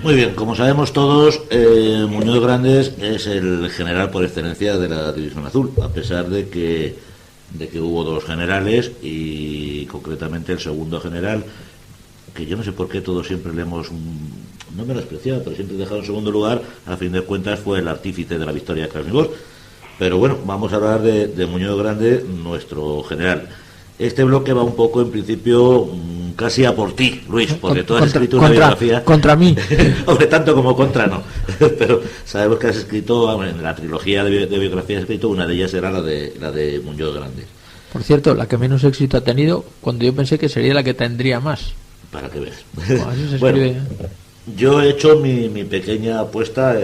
Muy bien, como sabemos todos, Muñoz Grandes es el general por excelencia de la División Azul, a pesar de que hubo dos generales y concretamente el segundo general, que yo no sé por qué todos siempre le hemos, no menospreciado, pero siempre dejado en segundo lugar, a fin de cuentas fue el artífice de la victoria de Krasnivor. Pero bueno, vamos a hablar de Muñoz Grande, nuestro general. Este bloque va un poco, en principio, casi a por ti, Luis, porque tú has escrito una biografía... Contra mí. Hombre, tanto como contra no. Pero sabemos que has escrito, en la trilogía de biografías has escrito, una de ellas era la de Muñoz Grande. Por cierto, la que menos éxito ha tenido, cuando yo pensé que sería la que tendría más. Para que veas. Bueno, yo he hecho mi pequeña apuesta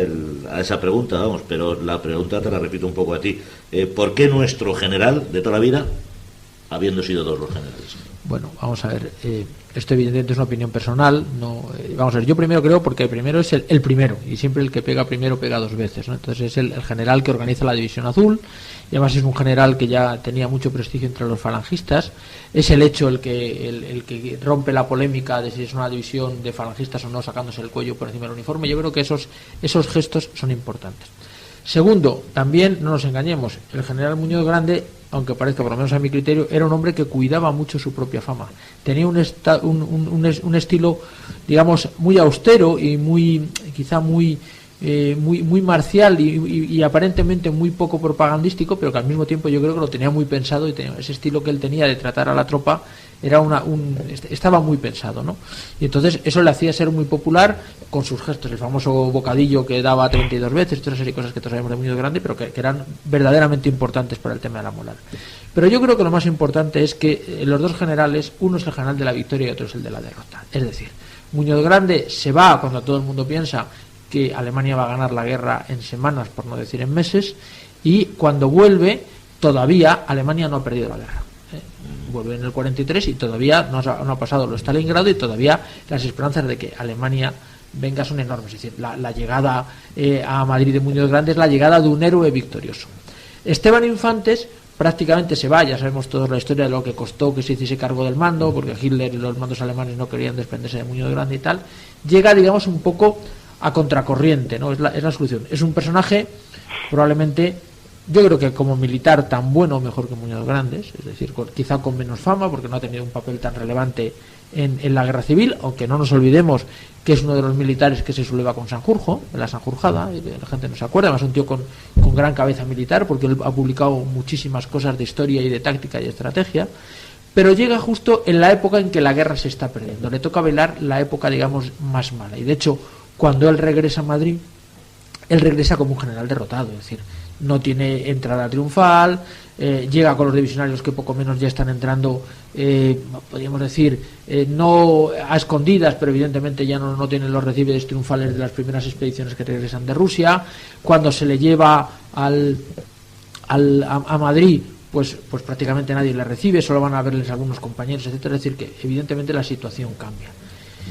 a esa pregunta, vamos, pero la pregunta te la repito un poco a ti. ¿Por qué nuestro general de toda la vida, habiendo sido dos los generales? Bueno, vamos a ver, esto evidentemente es una opinión personal, no, vamos a ver, yo primero creo porque el primero es el primero, y siempre el que pega primero pega dos veces, ¿no? Entonces es el general que organiza la División Azul, y además es un general que ya tenía mucho prestigio entre los falangistas, es el hecho el que rompe la polémica de si es una división de falangistas o no, sacándose el cuello por encima del uniforme. Yo creo que esos gestos son importantes. Segundo, también no nos engañemos, el general Muñoz Grande, aunque parezca, por lo menos a mi criterio, era un hombre que cuidaba mucho su propia fama. Tenía un estilo, digamos, muy austero y quizá muy marcial y aparentemente muy poco propagandístico, pero que al mismo tiempo yo creo que lo tenía muy pensado, y tenía ese estilo que él tenía de tratar a la tropa estaba muy pensado, ¿no? Y entonces eso le hacía ser muy popular con sus gestos, el famoso bocadillo que daba 32 veces, toda una serie de cosas que todos sabemos de Muñoz Grande, pero que eran verdaderamente importantes para el tema de la moral. Pero yo creo que lo más importante es que los dos generales, uno es el general de la victoria y otro es el de la derrota. Es decir, Muñoz Grande se va cuando todo el mundo piensa que Alemania va a ganar la guerra en semanas, por no decir en meses, y cuando vuelve, todavía Alemania no ha perdido la guerra. Vuelve en el 43 y todavía no ha pasado lo Stalingrado, y todavía las esperanzas de que Alemania venga son enormes. Es decir, la llegada a Madrid de Muñoz Grande es la llegada de un héroe victorioso. Esteban Infantes prácticamente se va, ya sabemos todos la historia de lo que costó que se hiciese cargo del mando, porque Hitler y los mandos alemanes no querían desprenderse de Muñoz Grande y tal. Llega, digamos, un poco a contracorriente, ¿no? Es la solución. Es un personaje probablemente, yo creo que como militar tan bueno o mejor que Muñoz Grandes, es decir, quizá con menos fama porque no ha tenido un papel tan relevante en la guerra civil, aunque no nos olvidemos que es uno de los militares que se subleva con Sanjurjo, en la Sanjurjada, y la gente no se acuerda, además un tío con gran cabeza militar, porque él ha publicado muchísimas cosas de historia y de táctica y de estrategia, pero llega justo en la época en que la guerra se está perdiendo, le toca velar la época, digamos, más mala, y de hecho, cuando él regresa a Madrid, él regresa como un general derrotado, es decir, no tiene entrada triunfal, llega con los divisionarios que poco menos ya están entrando, podríamos decir, no a escondidas, pero evidentemente ya no tienen los recibes triunfales de las primeras expediciones que regresan de Rusia. Cuando se le lleva a Madrid, pues prácticamente nadie le recibe, solo van a verles algunos compañeros, etcétera. Es decir, que evidentemente la situación cambia.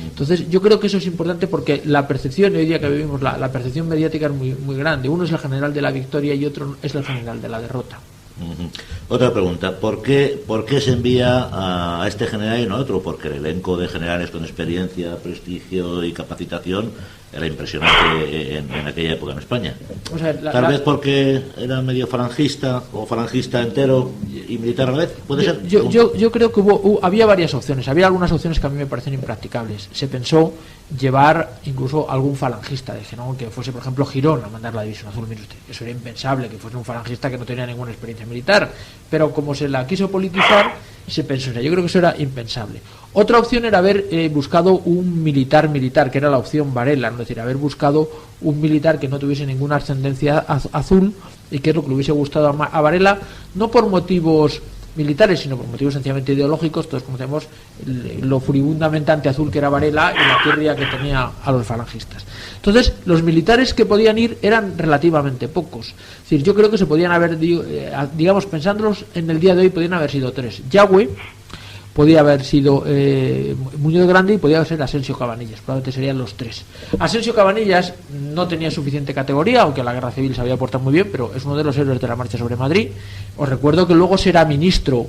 Entonces yo creo que eso es importante porque la percepción, hoy día que vivimos, la percepción mediática es muy grande. Uno es el general de la victoria y otro es el general de la derrota. Otra pregunta, ¿por qué se envía a este general y no a otro? Porque el elenco de generales con experiencia, prestigio y capacitación era impresionante en aquella época en España. O sea, tal vez porque era medio falangista o falangista entero y militar a la vez, ¿puede ser? Yo creo que había varias opciones. Había algunas opciones que a mí me parecen impracticables. Se pensó llevar incluso algún falangista, ¿no? Que fuese, por ejemplo, Girón a mandar la División Azul. Mire usted, eso era impensable, que fuese un falangista que no tenía ninguna experiencia militar, pero como se la quiso politizar, se pensó. Yo creo que eso era impensable. Otra opción era haber buscado un militar, que era la opción Varela, ¿no? Es decir, haber buscado un militar que no tuviese ninguna ascendencia azul, y que es lo que le hubiese gustado a Varela, no por motivos militares, sino por motivos sencillamente ideológicos. Todos conocemos lo furibundamente antiazul que era Varela y la tirria que tenía a los falangistas. Entonces, los militares que podían ir eran relativamente pocos. Es decir, yo creo que se podían haber, digamos, pensándolos en el día de hoy, podían haber sido 3. Yagüe, podía haber sido Muñoz Grande y podía ser Asensio Cabanillas, probablemente serían los 3. Asensio Cabanillas no tenía suficiente categoría, aunque la guerra civil se había portado muy bien, pero es uno de los héroes de la marcha sobre Madrid. Os recuerdo que luego será ministro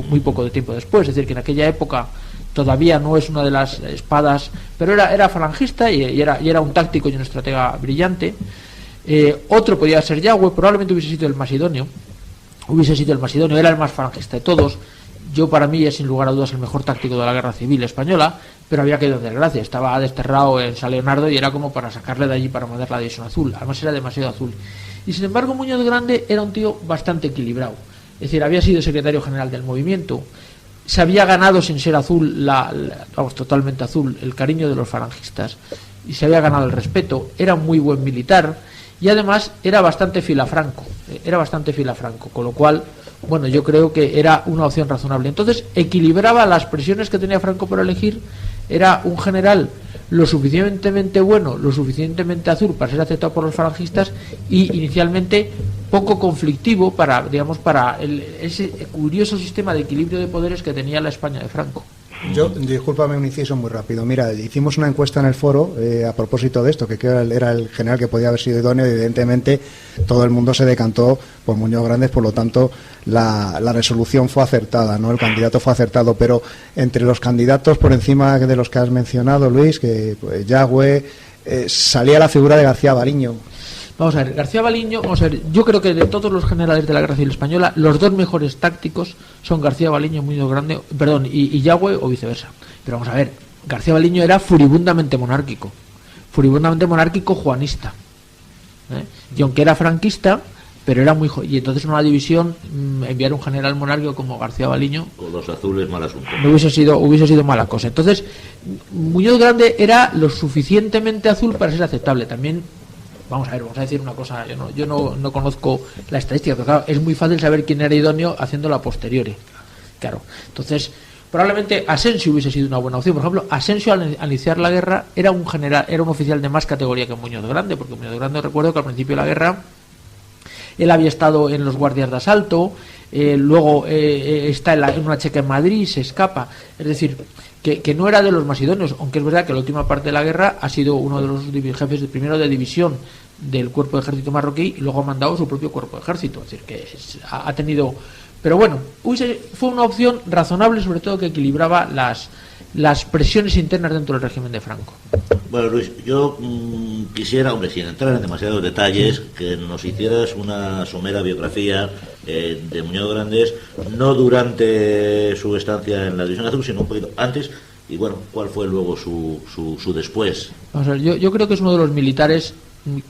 muy poco de tiempo después, es decir, que en aquella época todavía no es una de las espadas, pero era falangista y era un táctico y un estratega brillante. Otro podía ser Yagüe, probablemente hubiese sido el más idóneo, era el más falangista de todos. Yo, para mí, es sin lugar a dudas el mejor táctico de la guerra civil española, pero había caído en desgracia. Estaba desterrado en San Leonardo y era como para sacarle de allí para mandar la división azul. Además, era demasiado azul. Y sin embargo, Muñoz Grande era un tío bastante equilibrado. Es decir, había sido secretario general del movimiento, se había ganado sin ser azul, totalmente azul, el cariño de los falangistas y se había ganado el respeto. Era un muy buen militar y además era bastante filafranco, con lo cual, bueno, yo creo que era una opción razonable. Entonces equilibraba las presiones que tenía Franco por elegir. Era un general lo suficientemente bueno, lo suficientemente azul para ser aceptado por los falangistas y inicialmente poco conflictivo para ese curioso sistema de equilibrio de poderes que tenía la España de Franco. Yo, discúlpame un inciso muy rápido. Mira, hicimos una encuesta en el foro a propósito de esto, que era el general que podía haber sido idóneo, y evidentemente todo el mundo se decantó por Muñoz Grandes, por lo tanto la resolución fue acertada, ¿no? El candidato fue acertado, pero entre los candidatos por encima de los que has mencionado, Luis, que pues, Yagüe, salía la figura de García Baliño. Vamos a ver, García Baliño, yo creo que de todos los generales de la Guerra Civil Española, los dos mejores tácticos son García Baliño, Muñoz Grande, y Yagüe o viceversa. Pero vamos a ver, García Baliño era furibundamente monárquico juanista, y aunque era franquista, pero era muy y entonces en una división enviar un general monárquico como García Baliño con los azules, mal asunto, no hubiese sido mala cosa. Entonces Muñoz Grande era lo suficientemente azul para ser aceptable. También vamos a decir una cosa, yo no conozco la estadística, pero claro, es muy fácil saber quién era idóneo haciéndolo a posteriori. Claro, entonces probablemente Asensio hubiese sido una buena opción. Por ejemplo, Asensio al iniciar la guerra era un oficial de más categoría que Muñoz Grande, porque Muñoz Grande, recuerdo que al principio de la guerra él había estado en los guardias de asalto, luego está en una checa en Madrid, se escapa, es decir, que no era de los más idóneos, aunque es verdad que la última parte de la guerra ha sido uno de los jefes primero de división del cuerpo de ejército marroquí y luego ha mandado su propio cuerpo de ejército, es decir, que ha tenido... Pero bueno, fue una opción razonable, sobre todo que equilibraba las presiones internas dentro del régimen de Franco. Bueno, Luis, yo quisiera, hombre, sin entrar en demasiados detalles, que nos hicieras una somera biografía de Muñoz Grandes, no durante su estancia en la División Azul, sino un poquito antes, y bueno, cuál fue luego su después. Vamos a ver, yo creo que es uno de los militares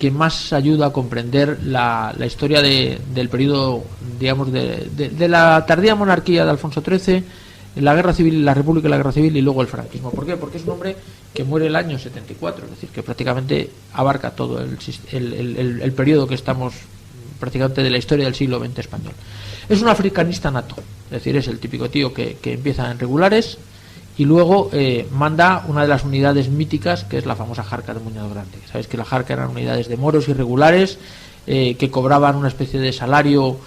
que más ayuda a comprender la historia del periodo, digamos, de la tardía monarquía de Alfonso XIII, la guerra civil, la República y la guerra civil, y luego el franquismo. ¿Por qué? Porque es un hombre que muere el año 74, es decir, que prácticamente abarca todo el periodo que estamos, prácticamente de la historia del siglo XX español. Es un africanista nato, es decir, es el típico tío que empieza en regulares y luego manda una de las unidades míticas, que es la famosa Jarca de Muñoz Grande. Sabéis que la Jarca eran unidades de moros irregulares que cobraban una especie de salario,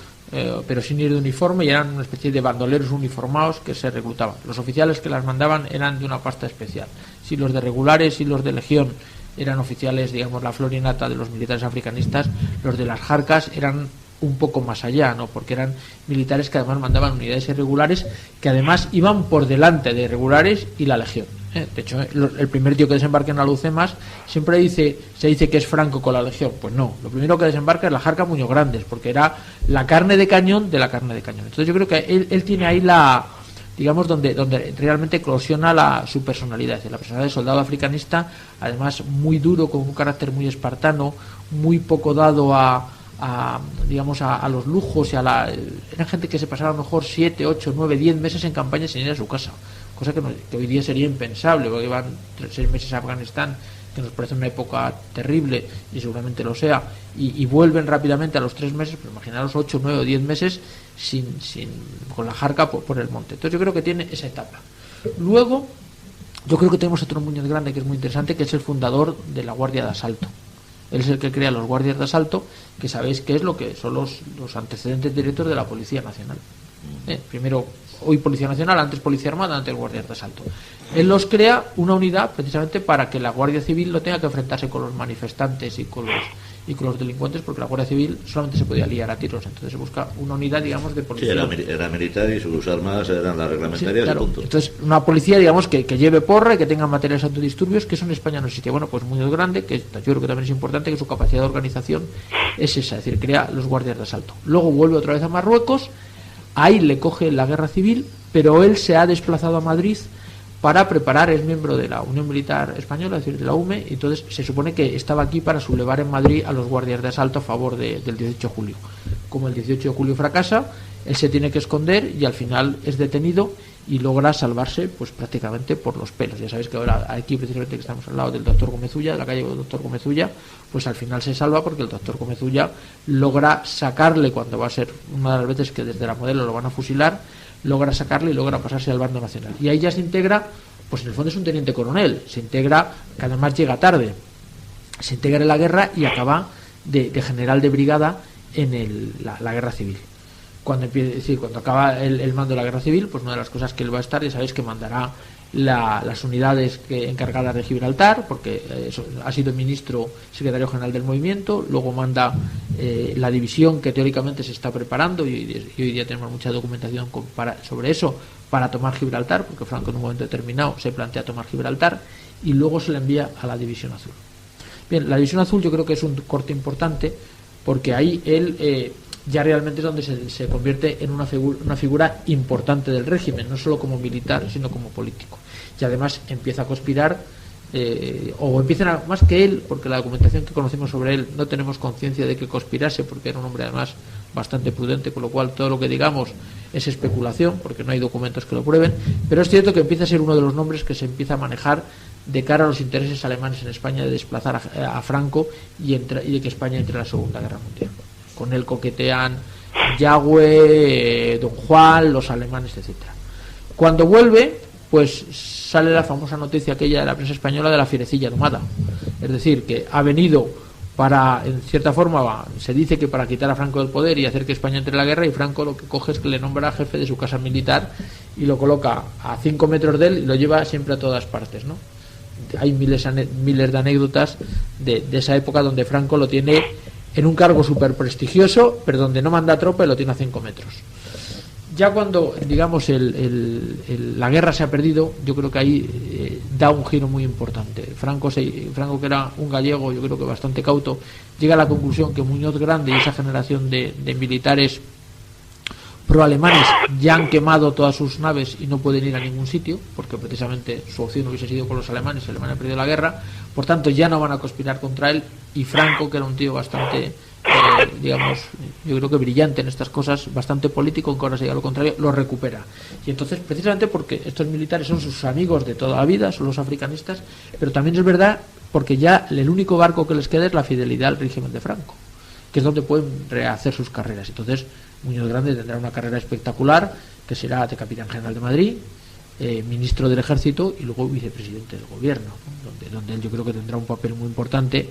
pero sin ir de uniforme, y eran una especie de bandoleros uniformados que se reclutaban. Los oficiales que las mandaban eran de una pasta especial. Si los de regulares y los de legión eran oficiales, digamos, la flor y nata de los militares africanistas, los de las Jarcas eran un poco más allá, ¿no? Porque eran militares que además mandaban unidades irregulares que además iban por delante de regulares y la legión. De hecho, el primer tío que desembarca en Alhucemas siempre se dice que es Franco con la legión. Pues no, lo primero que desembarca es la Jarca Muñoz Grandes, porque era la carne de cañón de la carne de cañón. Entonces yo creo que él tiene ahí digamos, donde realmente eclosiona su personalidad, es decir, la personalidad de soldado africanista, además muy duro, con un carácter muy espartano, muy poco dado a los lujos y eran gente que se pasaba a lo mejor 7, 8, 9, 10 meses en campaña sin ir a su casa, cosa que hoy día sería impensable, porque iban 6 meses a Afganistán que nos parece una época terrible, y seguramente lo sea, y vuelven rápidamente a los 3 meses, pero imaginaros 8, 9 o 10 meses con la jarca por el monte. Entonces yo creo que tiene esa etapa. Luego, yo creo que tenemos otro Muñoz Grande que es muy interesante, que es el fundador de la Guardia de Asalto. Él es el que crea los guardias de asalto, que sabéis que es lo que son los antecedentes directos de la Policía Nacional. Primero, hoy Policía Nacional, antes Policía Armada, antes guardias de asalto. Él los crea una unidad precisamente para que la Guardia Civil no tenga que enfrentarse con los manifestantes y con los delincuentes, porque la Guardia Civil solamente se podía liar a tiros. Entonces se busca una unidad, digamos, de policía. Sí, era militar y sus armas eran las reglamentarias, sí, claro. Y punto. Entonces, una policía, digamos, que lleve porra y que tenga materiales antidisturbios, que eso en España no existía. Bueno, pues Muñoz Grande, que yo creo que también es importante, que su capacidad de organización es esa, es decir, crea los guardias de asalto. Luego vuelve otra vez a Marruecos, ahí le coge la guerra civil, pero él se ha desplazado a Madrid para preparar, es miembro de la Unión Militar Española, es decir, de la UME, y entonces se supone que estaba aquí para sublevar en Madrid a los guardias de asalto a favor del 18 de julio. Como el 18 de julio fracasa, él se tiene que esconder y al final es detenido y logra salvarse pues prácticamente por los pelos. Ya sabéis que ahora aquí precisamente que estamos al lado del doctor Gómez Ulla, de la calle doctor Gómez Ulla, pues al final se salva porque el doctor Gómez Ulla logra sacarle, cuando va a ser una de las veces que desde la Modelo lo van a fusilar, logra sacarle y logra pasarse al bando nacional. Y ahí ya se integra, pues en el fondo es un teniente coronel, se integra, que además llega tarde, se integra en la guerra y acaba de general de brigada en la guerra civil. Cuando acaba el mando de la guerra civil, pues una de las cosas que él va a estar, ya sabéis que mandará las unidades encargadas de Gibraltar, porque ha sido ministro secretario general del movimiento, luego manda la división que teóricamente se está preparando y hoy día tenemos mucha documentación sobre eso, para tomar Gibraltar, porque Franco en un momento determinado se plantea tomar Gibraltar, y luego se le envía a la División Azul. Bien, la División Azul yo creo que es un corte importante, porque ahí él ya realmente es donde se convierte en una figura importante del régimen, no solo como militar, sino como político. Y además empieza a conspirar, o empiezan más que él, porque la documentación que conocemos sobre él no tenemos conciencia de que conspirase, porque era un hombre además bastante prudente, con lo cual todo lo que digamos es especulación, porque no hay documentos que lo prueben, pero es cierto que empieza a ser uno de los nombres que se empieza a manejar de cara a los intereses alemanes en España de desplazar a Franco y de que España entre en la Segunda Guerra Mundial. Con él coquetean Yagüe, Don Juan, los alemanes, etcétera. Cuando vuelve, pues sale la famosa noticia aquella de la prensa española de la fierecilla domada. Es decir, que ha venido para, en cierta forma, se dice que para quitar a Franco del poder y hacer que España entre en la guerra, y Franco lo que coge es que le nombra jefe de su casa militar y lo coloca a 5 metros de él y lo lleva siempre a todas partes, ¿no? Hay miles de anécdotas de esa época donde Franco lo tiene en un cargo súper prestigioso, pero donde no manda tropa y lo tiene a 5 metros. Ya cuando, digamos, la guerra se ha perdido, yo creo que ahí da un giro muy importante. Franco, que era un gallego, yo creo que bastante cauto, llega a la conclusión que Muñoz Grande y esa generación de militares pro-alemanes ya han quemado todas sus naves y no pueden ir a ningún sitio, porque precisamente su opción hubiese sido con los alemanes, ha perdido la guerra, por tanto ya no van a conspirar contra él, y Franco, que era un tío bastante, digamos, yo creo que brillante en estas cosas, bastante político, aunque ahora se diga lo contrario, lo recupera. Y entonces, precisamente porque estos militares son sus amigos de toda la vida, son los africanistas, pero también es verdad porque ya el único barco que les queda es la fidelidad al régimen de Franco, que es donde pueden rehacer sus carreras. Entonces Muñoz Grande tendrá una carrera espectacular, que será de capitán general de Madrid, ministro del Ejército y luego vicepresidente del gobierno, ¿no? donde él yo creo que tendrá un papel muy importante,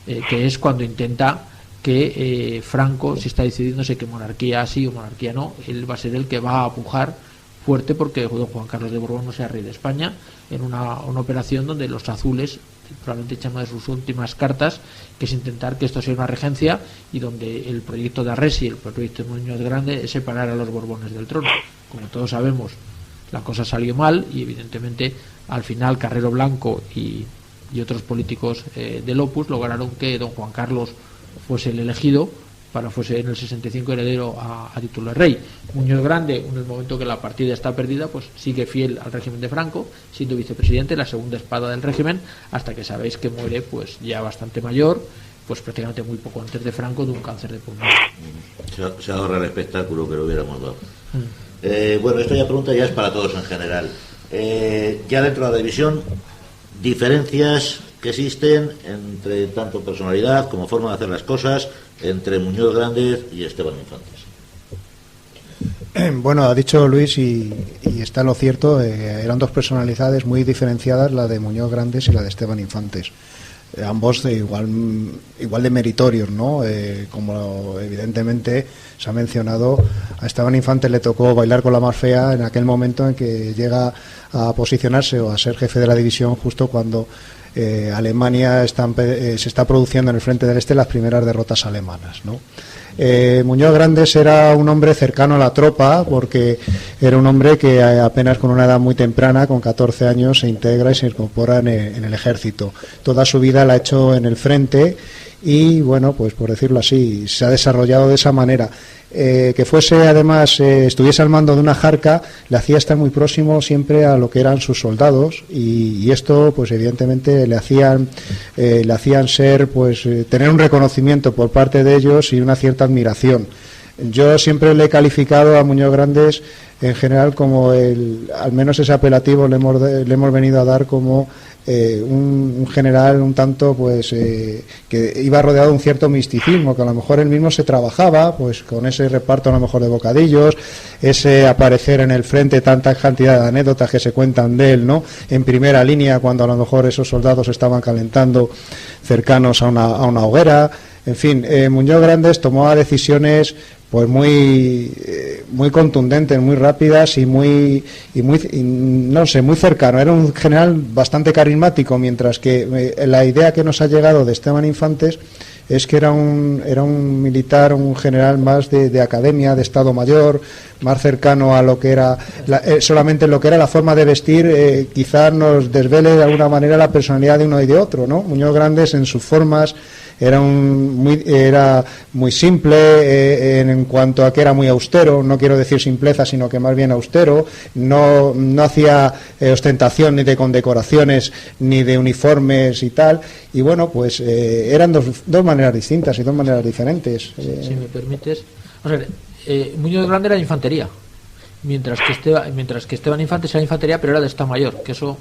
que es cuando intenta que Franco, si está decidiéndose que monarquía sí o monarquía no, él va a ser el que va a pujar fuerte porque don Juan Carlos de Borbón no sea rey de España, en una operación donde los azules probablemente echan una de sus últimas cartas, que es intentar que esto sea una regencia, y donde el proyecto de Arresi y el proyecto de Muñoz Grande es separar a los Borbones del trono. Como todos sabemos, la cosa salió mal y evidentemente al final Carrero Blanco y otros políticos del Opus lograron que don Juan Carlos fuese el elegido para fuese en el 65 heredero a título de rey. Muñoz Grande, en el momento que la partida está perdida, pues sigue fiel al régimen de Franco, siendo vicepresidente, la segunda espada del régimen, hasta que sabéis que muere pues ya bastante mayor, pues prácticamente muy poco antes de Franco, de un cáncer de pulmón. Se ahorra el espectáculo que lo hubiéramos dado. Bueno, esto ya pregunta ya es para todos en general. Ya dentro de la división, diferencias que existen entre tanto personalidad como forma de hacer las cosas entre Muñoz Grandes y Esteban Infantes. Bueno, ha dicho Luis y está lo cierto, eran dos personalidades muy diferenciadas, la de Muñoz Grandes y la de Esteban Infantes. Ambos igual de meritorios, ¿no? Como evidentemente se ha mencionado, a Esteban Infantes le tocó bailar con la más fea en aquel momento en que llega a posicionarse o a ser jefe de la división justo cuando Alemania se está produciendo en el frente del este las primeras derrotas alemanas, ¿no? Muñoz Grandes era un hombre cercano a la tropa porque era un hombre que apenas con una edad muy temprana, con 14 años, se integra y se incorpora en el ejército. Toda su vida la ha hecho en el frente y, bueno, pues por decirlo así, se ha desarrollado de esa manera. Que fuese además, estuviese al mando de una jarca, le hacía estar muy próximo siempre a lo que eran sus soldados y esto pues evidentemente le hacían ser, pues tener un reconocimiento por parte de ellos y una cierta admiración. Yo siempre le he calificado a Muñoz Grandes en general como al menos ese apelativo le hemos venido a dar como un general un tanto pues que iba rodeado de un cierto misticismo, que a lo mejor él mismo se trabajaba pues con ese reparto a lo mejor de bocadillos, ese aparecer en el frente, tanta cantidad de anécdotas que se cuentan de él, ¿no? En primera línea cuando a lo mejor esos soldados estaban calentando cercanos a una hoguera. En fin, Muñoz Grandes tomó decisiones pues muy contundentes, muy rápidas y muy cercano. Era un general bastante carismático, mientras que la idea que nos ha llegado de Esteban Infantes es que era un militar, un general más de academia, de Estado Mayor, más cercano a lo que era solamente lo que era la forma de vestir. Quizás nos desvele de alguna manera la personalidad de uno y de otro, ¿no? Muñoz Grandes en sus formas era muy simple en cuanto a que era muy austero, no quiero decir simpleza, sino que más bien austero, no hacía ostentación ni de condecoraciones ni de uniformes y tal, y bueno, pues eran dos maneras distintas y dos maneras diferentes. Si me permites, Muñoz Grande era de infantería, mientras que Esteban Infantes era infantería, pero era de Estado Mayor, que eso,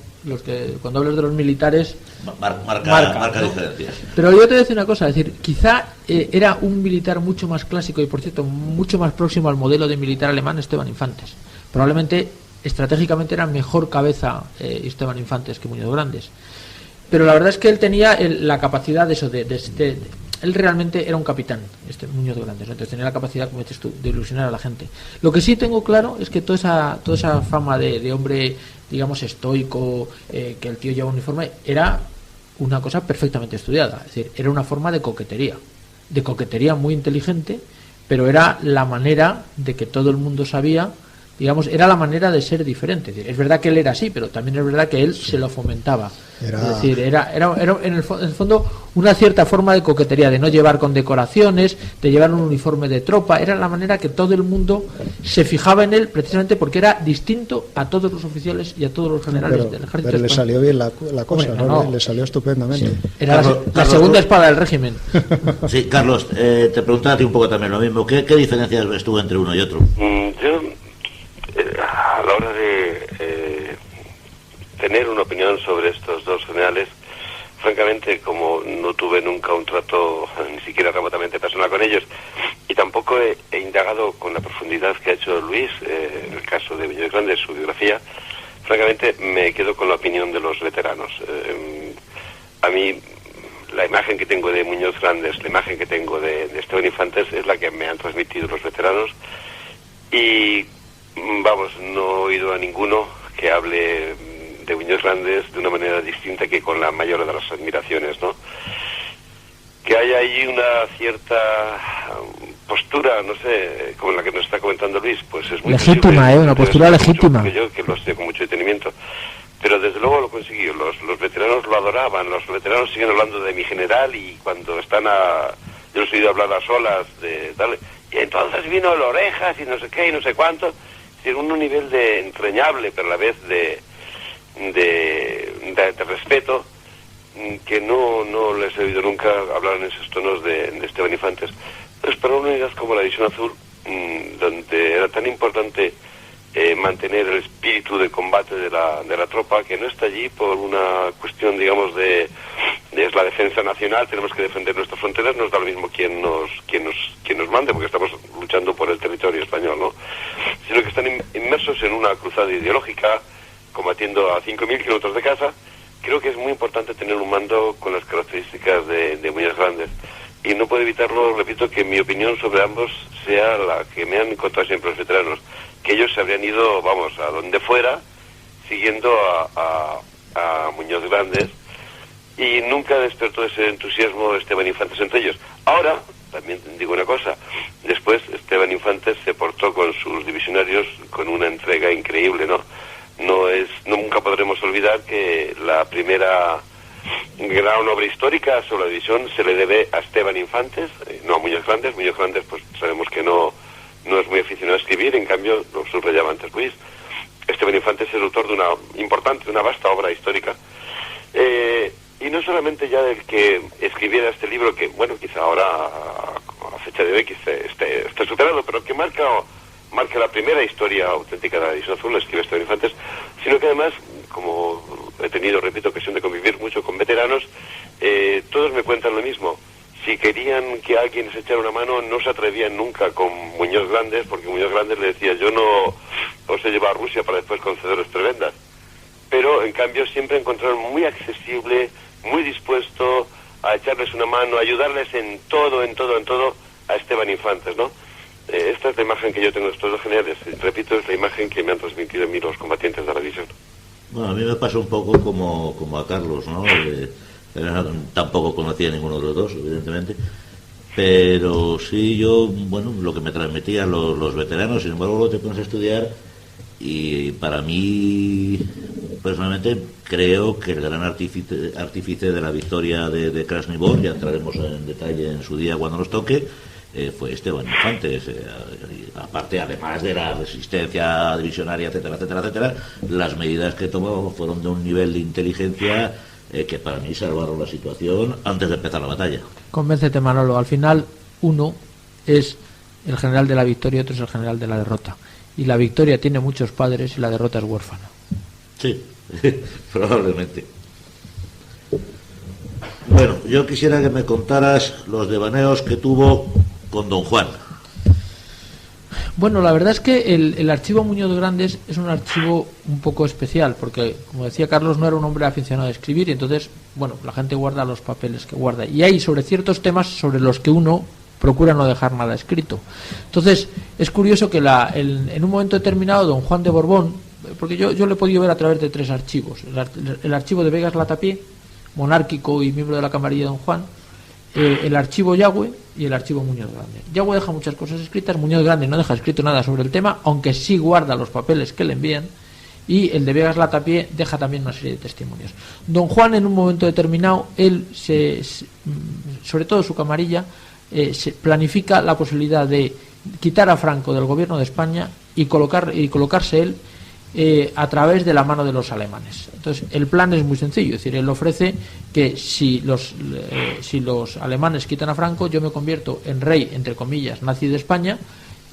cuando hablas de los militares marca, ¿no? Diferencias. Pero yo te voy a decir una cosa, es decir, quizá era un militar mucho más clásico y, por cierto, mucho más próximo al modelo de militar alemán Esteban Infantes. Probablemente estratégicamente era mejor cabeza Esteban Infantes que Muñoz Grandes, pero la verdad es que él tenía la capacidad de eso, él realmente era un capitán, Muñoz Grandes, ¿no? Entonces tenía la capacidad, como dices tú, de ilusionar a la gente. Lo que sí tengo claro es que toda esa fama de hombre, digamos, estoico, que el tío lleva un uniforme, era una cosa perfectamente estudiada. Es decir, era una forma de coquetería muy inteligente, pero era la manera de que todo el mundo sabía, digamos, era la manera de ser diferente. Es decir, es verdad que él era así, pero también es verdad que él se lo fomentaba. Es decir, era en el fondo una cierta forma de coquetería, de no llevar condecoraciones, de llevar un uniforme de tropa. Era la manera que todo el mundo se fijaba en él, precisamente porque era distinto a todos los oficiales y a todos los generales del ejército. Pero le salió bien la cosa, ¿no? Le salió estupendamente. Sí. Era la segunda espada del régimen. Sí, Carlos, te preguntaba a ti un poco también lo mismo. ¿Qué diferencias ves tú entre uno y otro? Yo, a la hora de tener una opinión sobre estos dos generales, francamente, como no tuve nunca un trato ni siquiera remotamente personal con ellos, y tampoco he indagado con la profundidad que ha hecho Luis en el caso de Muñoz Grandes, su biografía, francamente me quedo con la opinión de los veteranos. A mí la imagen que tengo de Muñoz Grandes, la imagen que tengo de Esteban Infantes es la que me han transmitido los veteranos, y vamos, no he oído a ninguno que hable de Muñoz Grandes de una manera distinta que con la mayor de las admiraciones, ¿no? Que hay ahí una cierta postura, no sé, como la que nos está comentando Luis, pues es muy legítima, posible, una postura legítima. Yo que lo sé con mucho detenimiento, pero desde luego lo consiguió. Los veteranos lo adoraban, los veteranos siguen hablando de mi general, y cuando están yo los he oído hablar a solas de darle, y entonces vino el Orejas y no sé qué y no sé cuánto. Es decir, un nivel de entrañable, pero a la vez de respeto, que no les he oído nunca hablar en esos tonos de Esteban Infantes. Entonces, para una unidad como la División Azul, donde era tan importante mantener el espíritu de combate de la tropa, que no está allí por una cuestión, digamos, de es la defensa nacional, tenemos que defender nuestras fronteras, nos da lo mismo quién nos mande, porque estamos luchando por el territorio español, ¿no? Sino que están inmersos en una cruzada ideológica, combatiendo a 5.000 kilómetros de casa. Creo que es muy importante tener un mando con las características de Muñoz Grandes. Y no puedo evitarlo, repito, que mi opinión sobre ambos sea la que me han contado siempre los veteranos, que ellos se habrían ido, vamos, a donde fuera, siguiendo a Muñoz Grandes, y nunca despertó ese entusiasmo Esteban Infantes entre ellos. Ahora, también digo una cosa, después Esteban Infantes se portó con sus divisionarios con una entrega increíble, ¿no? Nunca podremos olvidar que la primera gran obra histórica sobre la división se le debe a Esteban Infantes, no a Muñoz Grandes. Muñoz Grandes, pues sabemos que no es muy aficionado a escribir, en cambio lo subrayaba antes Luis. Esteban Infantes es el autor de una vasta obra histórica. Y no solamente ya del que escribiera este libro, que bueno, quizá ahora a fecha de hoy esté superado, pero que marca la primera historia auténtica de la división azul, la escribe Esteban Infantes, sino que además, como he tenido, repito, ocasión de convivir mucho con veteranos, todos me cuentan lo mismo. Si querían que alguien les echara una mano, no se atrevían nunca con Muñoz Grandes, porque Muñoz Grandes le decía: yo no os he llevado a Rusia para después concederos prebendas. Pero en cambio siempre encontraron muy accesible, muy dispuesto a echarles una mano, a ayudarles en todo a Esteban Infantes, ¿no? Esta es la imagen que yo tengo de estos dos generales. Repito, es la imagen que me han transmitido a mí los combatientes de la división. Bueno, a mí me pasa un poco como a Carlos, ¿no? Tampoco conocía a ninguno de los dos, evidentemente, pero sí yo, bueno, lo que me transmitían los veteranos. Sin embargo, luego te pones a estudiar y para mí, personalmente, creo que el gran artífice de la victoria de Krasny Bor, ya entraremos en detalle en su día cuando nos toque, fue Esteban Infantes. Aparte, además de la resistencia divisionaria, etcétera, las medidas que tomó fueron de un nivel de inteligencia que para mí salvaron la situación antes de empezar la batalla. Convéncete, Manolo, al final uno es el general de la victoria y otro es el general de la derrota, y la victoria tiene muchos padres y la derrota es huérfana. Sí, probablemente. Bueno, yo quisiera que me contaras los devaneos que tuvo con don Juan. Bueno, la verdad es que el archivo Muñoz Grandes es un archivo un poco especial, porque, como decía Carlos, no era un hombre aficionado a escribir, y entonces, bueno, la gente guarda los papeles que guarda. Y hay sobre ciertos temas sobre los que uno procura no dejar nada escrito. Entonces, es curioso que en un momento determinado, don Juan de Borbón, porque yo lo he podido ver a través de tres archivos: el archivo de Vegas Latapié, monárquico y miembro de la camarilla de don Juan, el archivo Yagüe y el archivo Muñoz Grande. Yagüe deja muchas cosas escritas, Muñoz Grande no deja escrito nada sobre el tema, aunque sí guarda los papeles que le envían, y el de Vegas Latapié deja también una serie de testimonios. Don Juan, en un momento determinado, él sobre todo su camarilla, se planifica la posibilidad de quitar a Franco del gobierno de España y colocarse él a través de la mano de los alemanes. Entonces, el plan es muy sencillo, es decir, él ofrece que si los alemanes quitan a Franco, yo me convierto en rey, entre comillas, nazi de España,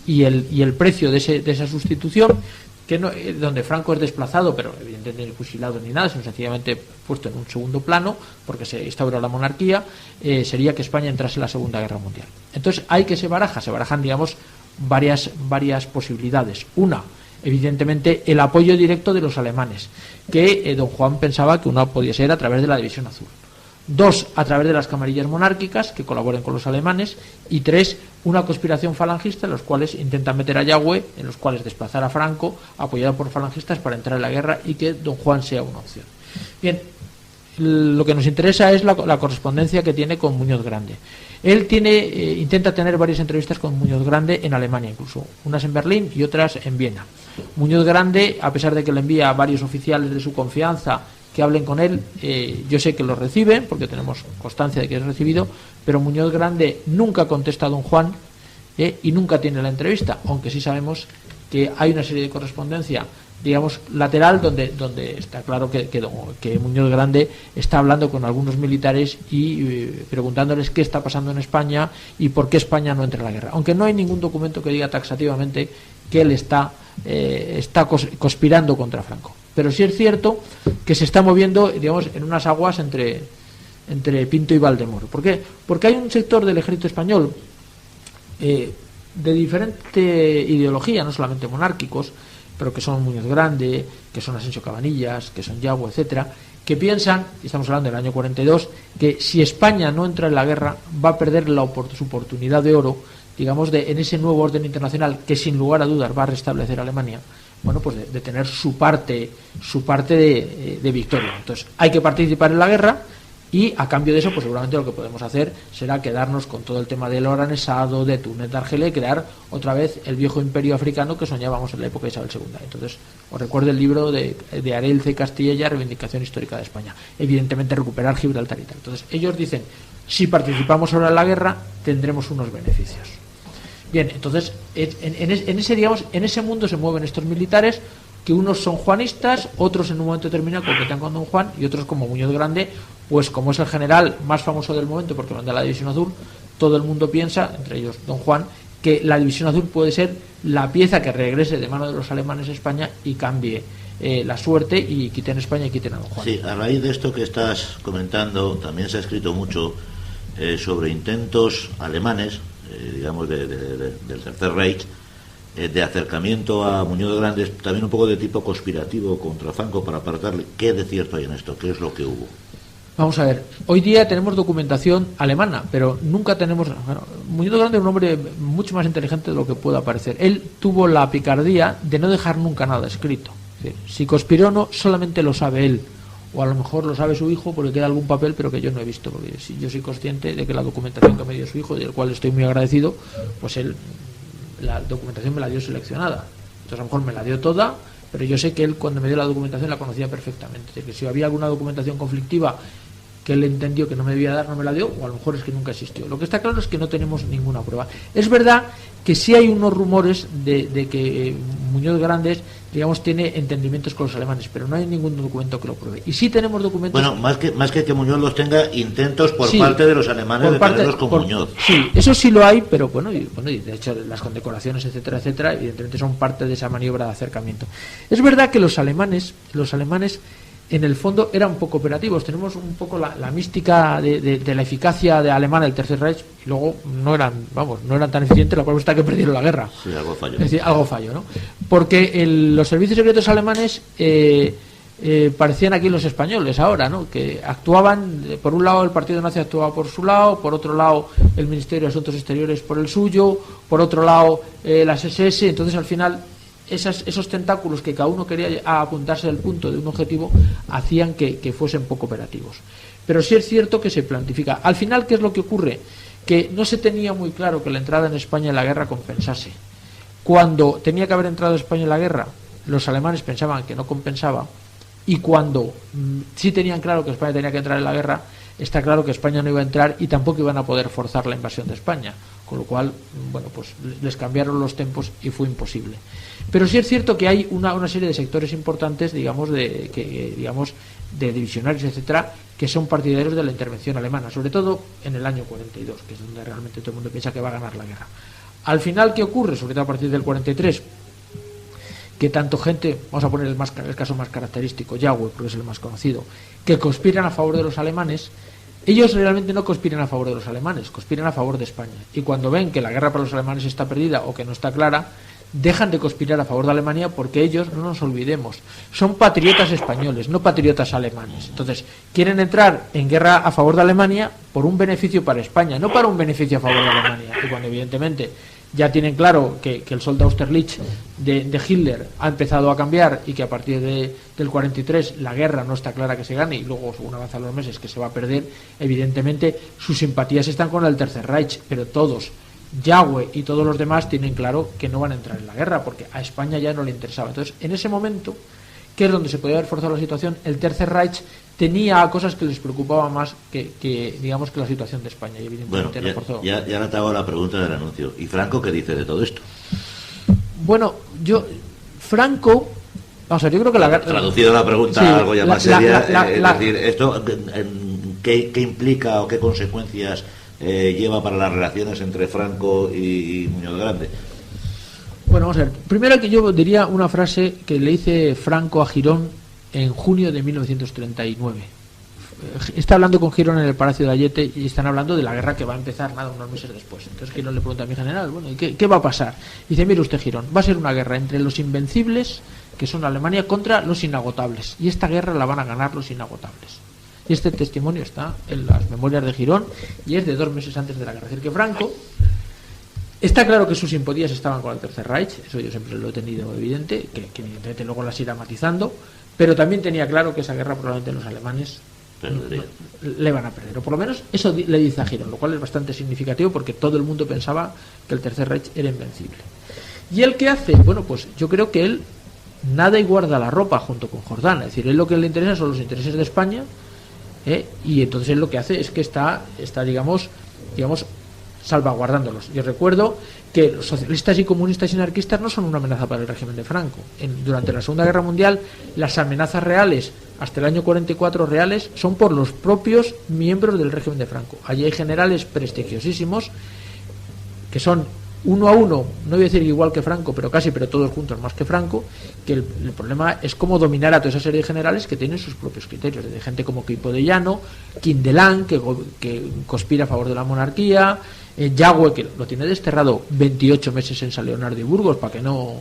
y el precio de esa sustitución, que no, donde Franco es desplazado, pero evidentemente ni fusilado ni nada, sino sencillamente puesto en un segundo plano, porque se instauró la monarquía, sería que España entrase en la Segunda Guerra Mundial. Entonces, hay que se barajan, digamos, varias posibilidades. Una, evidentemente, el apoyo directo de los alemanes, que don Juan pensaba que uno podía ser a través de la División Azul. Dos, a través de las camarillas monárquicas que colaboren con los alemanes. Y tres, una conspiración falangista en los cuales intentan meter a Yagüe, en los cuales desplazar a Franco, apoyado por falangistas, para entrar en la guerra y que don Juan sea una opción. Bien, lo que nos interesa es la correspondencia que tiene con Muñoz Grande. Él intenta tener varias entrevistas con Muñoz Grande en Alemania, incluso unas en Berlín y otras en Viena. Muñoz Grande, a pesar de que le envía a varios oficiales de su confianza que hablen con él, yo sé que lo reciben, porque tenemos constancia de que es recibido, pero Muñoz Grande nunca contesta a don Juan y nunca tiene la entrevista, aunque sí sabemos que hay una serie de correspondencia, digamos, lateral, donde está claro que Muñoz Grande está hablando con algunos militares y preguntándoles qué está pasando en España y por qué España no entra en la guerra, aunque no hay ningún documento que diga taxativamente que él está conspirando contra Franco. Pero sí es cierto que se está moviendo, digamos, en unas aguas entre entre Pinto y Valdemoro. ¿Por qué? Porque hay un sector del ejército español de diferente ideología, no solamente monárquicos, pero que son Muñoz Grande, que son Asensio Cabanillas, que son Yago, etcétera, que piensan, y estamos hablando del año 42, que si España no entra en la guerra va a perder su oportunidad de oro, digamos, en ese nuevo orden internacional que sin lugar a dudas va a restablecer a Alemania, bueno, pues de tener su parte de victoria. Entonces hay que participar en la guerra, y a cambio de eso, pues seguramente lo que podemos hacer será quedarnos con todo el tema del oranesado, de Túnez, de Argelia, y crear otra vez el viejo imperio africano que soñábamos en la época de Isabel II. Entonces, os recuerdo el libro de Arelce y Castilla, Reivindicación Histórica de España. Evidentemente, recuperar Gibraltar y tal. Entonces, ellos dicen, si participamos ahora en la guerra, tendremos unos beneficios. Bien, entonces, en ese mundo se mueven estos militares, que unos son juanistas, otros en un momento determinado competían con Don Juan, y otros como Muñoz Grande, pues como es el general más famoso del momento porque manda la División Azul, todo el mundo piensa, entre ellos Don Juan, que la División Azul puede ser la pieza que regrese de mano de los alemanes a España y cambie la suerte y quiten España y quiten a Don Juan. Sí, a raíz de esto que estás comentando, también se ha escrito mucho sobre intentos alemanes, digamos, del Tercer Reich, de acercamiento a Muñoz Grande, también un poco de tipo conspirativo contra Franco para apartarle. ¿Qué de cierto hay en esto? ¿Qué es lo que hubo? Vamos a ver, hoy día tenemos documentación alemana, pero nunca tenemos... Bueno, Muñoz Grande es un hombre mucho más inteligente de lo que pueda parecer. Él tuvo la picardía de no dejar nunca nada escrito. Es decir, si conspiró o no, solamente lo sabe él, o a lo mejor lo sabe su hijo porque queda algún papel, pero que yo no he visto, porque si yo soy consciente de que la documentación que me dio su hijo, del cual estoy muy agradecido, pues él, la documentación me la dio seleccionada. Entonces a lo mejor me la dio toda, pero yo sé que él cuando me dio la documentación la conocía perfectamente. Es decir, que si había alguna documentación conflictiva que él entendió que no me debía dar, no me la dio, o a lo mejor es que nunca existió. Lo que está claro es que no tenemos ninguna prueba. Es verdad que sí hay unos rumores de que Muñoz Grandes, digamos, tiene entendimientos con los alemanes, pero no hay ningún documento que lo pruebe. Y sí tenemos documentos... Bueno, más que Muñoz los tenga, intentos por parte de los alemanes de tenerlos con Muñoz. Sí, eso sí lo hay, pero bueno, y de hecho las condecoraciones, etcétera, etcétera, evidentemente son parte de esa maniobra de acercamiento. Es verdad que los alemanes en el fondo eran un poco operativos. Tenemos un poco la mística de la eficacia de alemana del Tercer Reich, y luego no eran tan eficientes, la prueba está que perdieron la guerra. Sí, algo falló. Es decir, algo falló, ¿no? Porque los servicios secretos alemanes parecían aquí los españoles ahora, ¿no? Que actuaban, por un lado el partido nazi actuaba por su lado, por otro lado el Ministerio de Asuntos Exteriores por el suyo, por otro lado las SS. Entonces al final esos tentáculos que cada uno quería apuntarse al punto de un objetivo hacían que fuesen poco operativos. Pero sí es cierto que se plantifica. Al final, ¿qué es lo que ocurre? Que no se tenía muy claro que la entrada en España en la guerra compensase. Cuando tenía que haber entrado España en la guerra, los alemanes pensaban que no compensaba, y cuando sí tenían claro que España tenía que entrar en la guerra, está claro que España no iba a entrar y tampoco iban a poder forzar la invasión de España, con lo cual, bueno, pues les cambiaron los tempos y fue imposible. Pero sí es cierto que hay una serie de sectores importantes, digamos, de divisionarios, etcétera, que son partidarios de la intervención alemana, sobre todo en el año 42, que es donde realmente todo el mundo piensa que va a ganar la guerra. Al final, ¿qué ocurre? Sobre todo a partir del 43, que tanto gente, vamos a poner el caso más característico, Yagüe, porque es el más conocido, que conspiran a favor de los alemanes. Ellos realmente no conspiran a favor de los alemanes, conspiran a favor de España. Y cuando ven que la guerra para los alemanes está perdida o que no está clara, dejan de conspirar a favor de Alemania, porque ellos, no nos olvidemos, son patriotas españoles, no patriotas alemanes. Entonces, quieren entrar en guerra a favor de Alemania por un beneficio para España, no para un beneficio a favor de Alemania. Y cuando evidentemente ya tienen claro que el sol de Austerlitz de Hitler ha empezado a cambiar y que a partir del 43 la guerra no está clara que se gane, y luego según avanzan los meses que se va a perder, evidentemente sus simpatías están con el Tercer Reich, pero todos, Yagüe y todos los demás, tienen claro que no van a entrar en la guerra porque a España ya no le interesaba. Entonces, en ese momento, que es donde se podía haber forzado la situación, el Tercer Reich tenía cosas que les preocupaban más que digamos que la situación de España, y evidentemente bueno, no forzó. Ya le te hago la pregunta del anuncio. ¿Y Franco qué dice de todo esto? Bueno, Franco, vamos a ver, yo creo que traducido la pregunta sí, algo ya más seria, es decir, esto ¿qué implica o qué consecuencias lleva para las relaciones entre Franco y Muñoz Grande? Bueno, vamos a ver. Primero que yo diría una frase que le hice Franco a Girón en junio de 1939. está hablando con Girón en el Palacio de Ayete y están hablando de la guerra que va a empezar unos meses después. Entonces Girón le pregunta a mi general, bueno, ¿y qué va a pasar? Y dice, mire usted, Girón, va a ser una guerra entre los invencibles, que son Alemania, contra los inagotables. Y esta guerra la van a ganar los inagotables. Y este testimonio está en las memorias de Girón y es de 2 meses antes de la guerra. Es decir, que Franco, está claro que sus simpatías estaban con el Tercer Reich, eso yo siempre lo he tenido evidente, que evidentemente luego las irá matizando, pero también tenía claro que esa guerra probablemente los alemanes le van a perder, o por lo menos eso le dice a Girón, lo cual es bastante significativo porque todo el mundo pensaba que el Tercer Reich era invencible. ¿Y él qué hace? Bueno, pues yo creo que él nada y guarda la ropa junto con Jordán, es decir, él lo que le interesa son los intereses de España, y entonces él lo que hace es que está digamos salvaguardándolos. Yo recuerdo que los socialistas y comunistas y anarquistas no son una amenaza para el régimen de Franco. Durante la Segunda Guerra Mundial, las amenazas reales, hasta el año 44 reales, son por los propios miembros del régimen de Franco. Allí hay generales prestigiosísimos que son uno a uno, no voy a decir igual que Franco, pero casi, pero todos juntos más que Franco, que el problema es cómo dominar a toda esa serie de generales que tienen sus propios criterios, de gente como Queipo de Llano, Quindelán, que conspira a favor de la monarquía, Yagüe, que lo tiene desterrado 28 meses en San Leonardo y Burgos para que no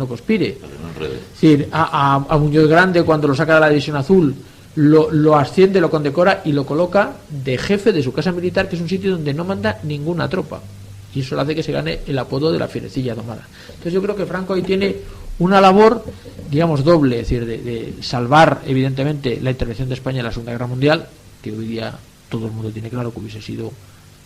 conspire. Es decir, a Muñoz Grande, cuando lo saca de la División Azul, lo asciende, lo condecora y lo coloca de jefe de su casa militar, que es un sitio donde no manda ninguna tropa. Y eso le hace que se gane el apodo de la fierecilla domada. Entonces yo creo que Franco ahí tiene una labor, digamos, doble, es decir, de salvar, evidentemente, la intervención de España en la Segunda Guerra Mundial, que hoy día todo el mundo tiene claro que hubiese sido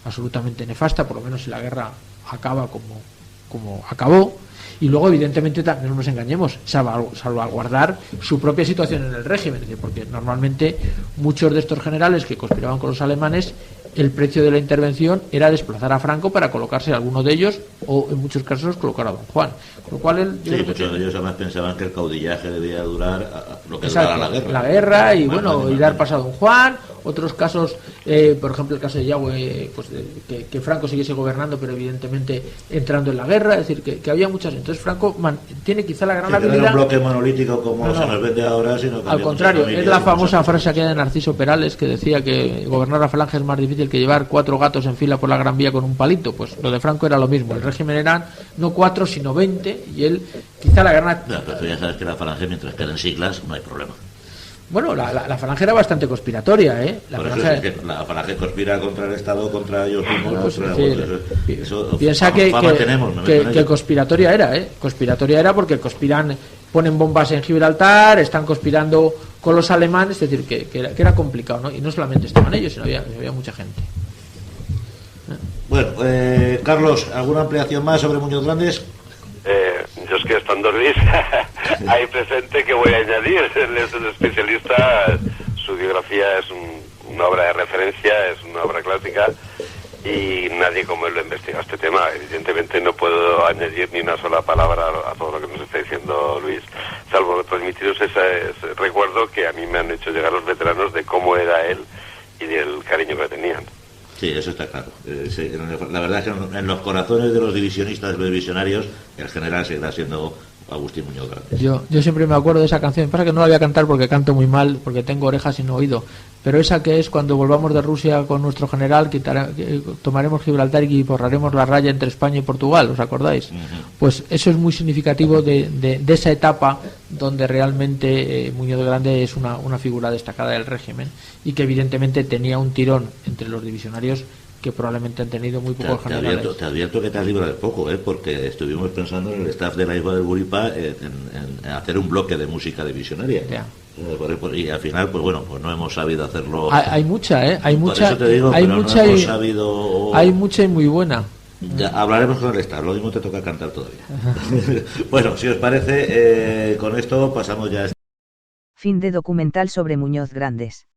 absolutamente nefasta, por lo menos si la guerra acaba como acabó, y luego evidentemente también no nos engañemos, salvaguardar su propia situación en el régimen, es decir, porque normalmente muchos de estos generales que conspiraban con los alemanes, el precio de la intervención era desplazar a Franco para colocarse a alguno de ellos o en muchos casos colocar a Don Juan, con lo cual él, muchos de ellos además pensaban que el caudillaje debía durar lo que durara la guerra y y dar paso a Don Juan. Otros casos, por ejemplo el caso de Yagüe, pues que Franco siguiese gobernando pero evidentemente entrando en la guerra, es decir, que había muchas. Entonces Franco tiene quizá la gran habilidad, no un bloque monolítico como se nos vende ahora, sino que al contrario, es la famosa frase aquella de Narciso Perales que decía que gobernar a Falange es más difícil que llevar 4 gatos en fila por la Gran Vía con un palito. Pues lo de Franco era lo mismo, el régimen eran no 4 sino 20 y él quizá la gran... pero tú ya sabes que la Falange, mientras queden siglas, no hay problema. Bueno, la Falange era bastante conspiratoria, ¿eh? La Falange conspira contra el Estado, contra ellos mismos. Piensa que conspiratoria era, ¿eh? Conspiratoria era porque ponen bombas en Gibraltar, están conspirando con los alemanes, es decir, que era complicado, ¿no? Y no solamente estaban ellos, sino había mucha gente. Bueno, Carlos, ¿alguna ampliación más sobre Muñoz Grandes? Yo es que estando Luis ahí presente, que voy a añadir, él es un especialista, su biografía es una obra de referencia, es una obra clásica y nadie como él lo investiga este tema. Evidentemente no puedo añadir ni una sola palabra a todo lo que nos está diciendo Luis, salvo transmitiros ese recuerdo que a mí me han hecho llegar los veteranos de cómo era él y del cariño que tenían. Sí, eso está claro. La verdad es que en los corazones de los divisionistas y los divisionarios, el general seguirá siendo Agustín Muñoz Grandes. Yo siempre me acuerdo de esa canción. Pasa que no la voy a cantar porque canto muy mal, porque tengo orejas y no oído. Pero esa que es cuando volvamos de Rusia con nuestro general, tomaremos Gibraltar y borraremos la raya entre España y Portugal, ¿os acordáis? Uh-huh. Pues eso es muy significativo de esa etapa donde realmente Muñoz Grande es una figura destacada del régimen y que evidentemente tenía un tirón entre los divisionarios que probablemente han tenido muy pocos generales. Te advierto que te has librado de poco, porque estuvimos pensando en el staff de la isla del Guripa en hacer un bloque de música divisionaria. Ya. Y al final, pues bueno, pues no hemos sabido hacerlo. Hay mucha, hay mucha. Por eso te digo, hay pero mucha no hemos sabido. Hay mucha y muy buena. Ya hablaremos con el staff, lo mismo te toca cantar todavía. Bueno, si os parece, con esto pasamos ya. Fin de documental sobre Muñoz Grandes.